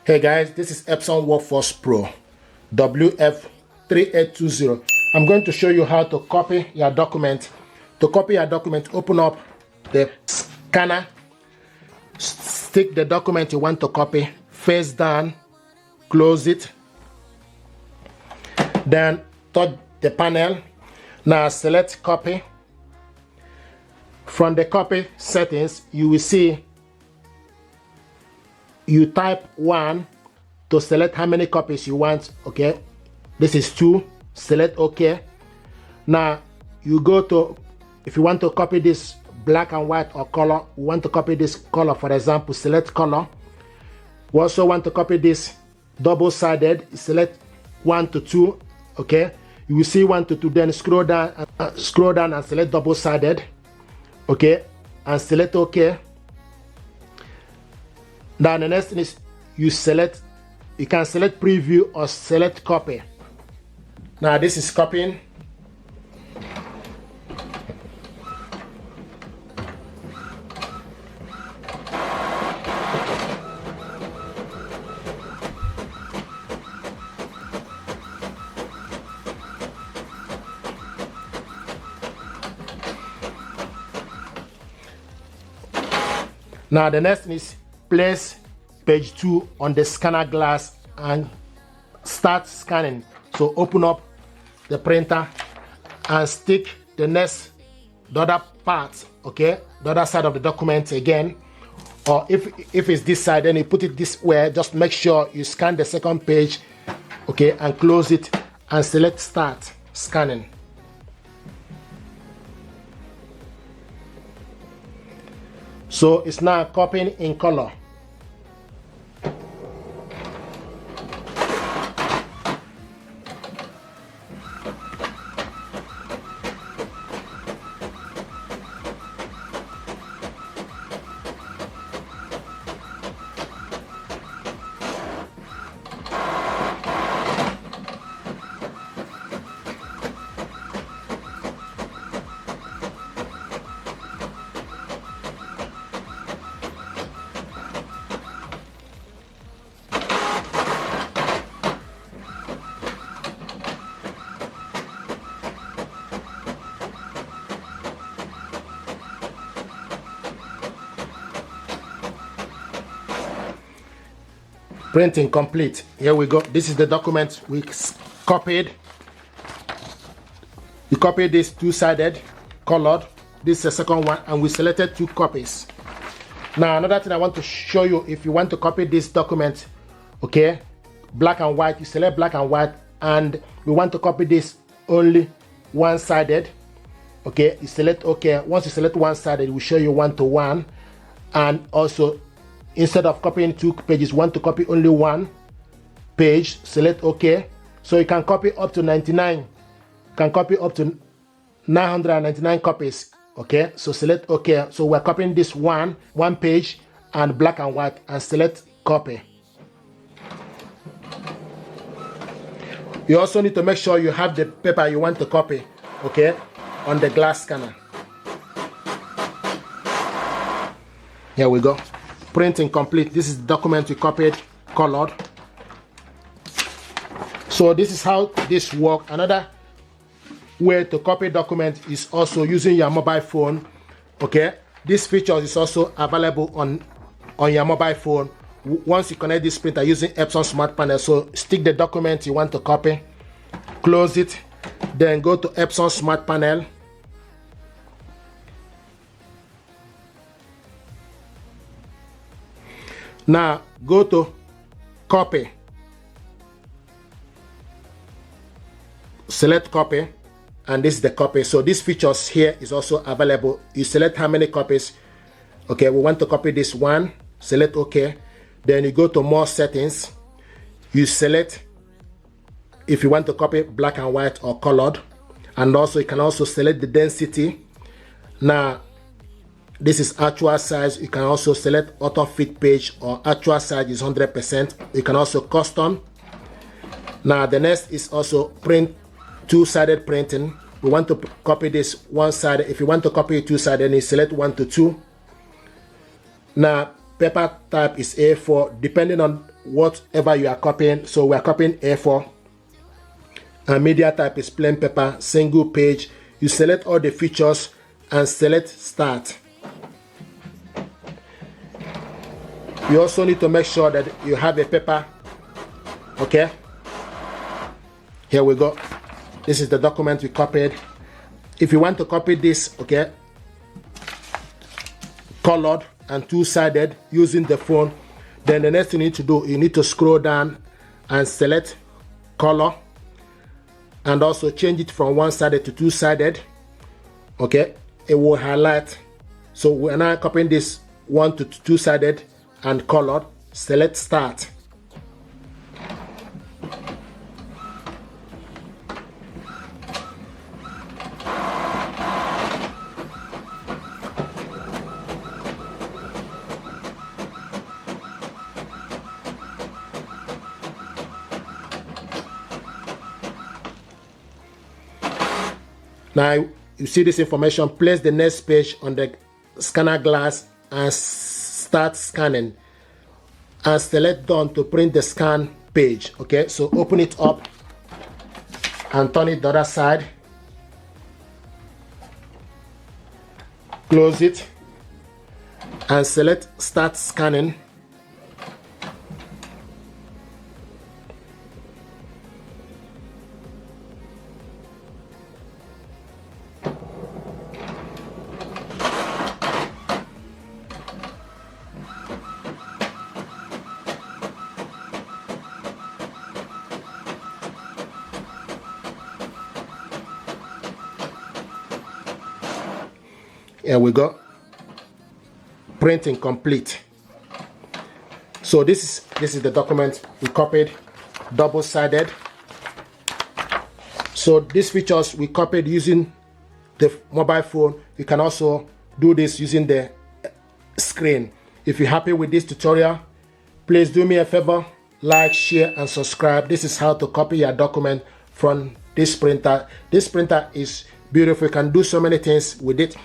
Hey guys, this is Epson Workforce Pro WF3820. I'm going to show you how to copy your document. To copy your document, open up the scanner, stick the document you want to copy face down, close it, then touch the panel. Now select copy. From the copy settings, you will see you type 1 to select how many copies you want. Okay, this is 2. Select OK. Now you go to, if you want to copy this black and white or color, you want to copy this color, for example, select color. We also want to copy this double-sided, select 1 to 2. Okay, you will see 1 to 2, then scroll down and select double-sided. Okay, and select OK. Now the next thing is you can select preview or select copy. Now this is copying. Now the next thing is place page 2 on the scanner glass and start scanning. So open up the printer and stick the other part, okay, the other side of the document again. Or if it's this side, then you put it this way. Just make sure you scan the second page, okay, and close it and select start scanning. So it's now copying in color. Printing complete. Here we go. This is the document we copied. We copied this two-sided, colored. This is the second one, and we selected 2 copies. Now another thing I want to show you, if you want to copy this document, okay, black and white, you select black and white, and we want to copy this only one-sided. Okay, you select OK. Once you select one-sided, it will show you 1-to-1, and also instead of copying 2 pages, want to copy only 1 page, select OK. So you can copy up to 99. You can copy up to 999 copies. Okay, so select OK. So we're copying this one page and black and white, and select copy. You also need to make sure you have the paper you want to copy, okay, on the glass scanner. Here we go. Printing complete. This is the document we copied, colored. So this is how this works. Another way to copy document is also using your mobile phone. Okay, this feature is also available on your mobile phone. Once you connect this printer using Epson Smart Panel, so stick the document you want to copy, close it, then go to Epson Smart Panel. Now go to copy, select copy, and this is the copy. So these features here is also available. You select how many copies. Okay, we want to copy this one, select OK. Then you go to more settings. You select if you want to copy black and white or colored, and also you can also select the density. Now this is actual size. You can also select auto fit page, or actual size is 100%. You can also custom. Now the next is also print, two-sided printing. We want to copy this one-sided. If you want to copy it two-sided, then you select 1 to 2. Now paper type is A4. Depending on whatever you are copying. So we are copying A4, and media type is plain paper, single page. You select all the features and select start. You also need to make sure that you have a paper. Okay, here we go. This is the document we copied. If you want to copy this, okay, colored and two-sided using the phone, then the next thing you need to do, you need to scroll down and select color, and also change it from one-sided to two-sided. Okay, it will highlight. So we're now copying this one to two-sided and colored. Select start. Now you see this information. Place the next page on the scanner glass and start scanning, and select done to print the scan page. Okay, so open it up and turn it the other side. Close it and select start scanning. Here we go. Printing complete. So this is the document we copied, double-sided. So these features we copied using the mobile phone. You can also do this using the screen. If you're happy with this tutorial, please do me a favor, like, share, and subscribe. This is how to copy your document from this printer. This printer is beautiful. You can do so many things with it.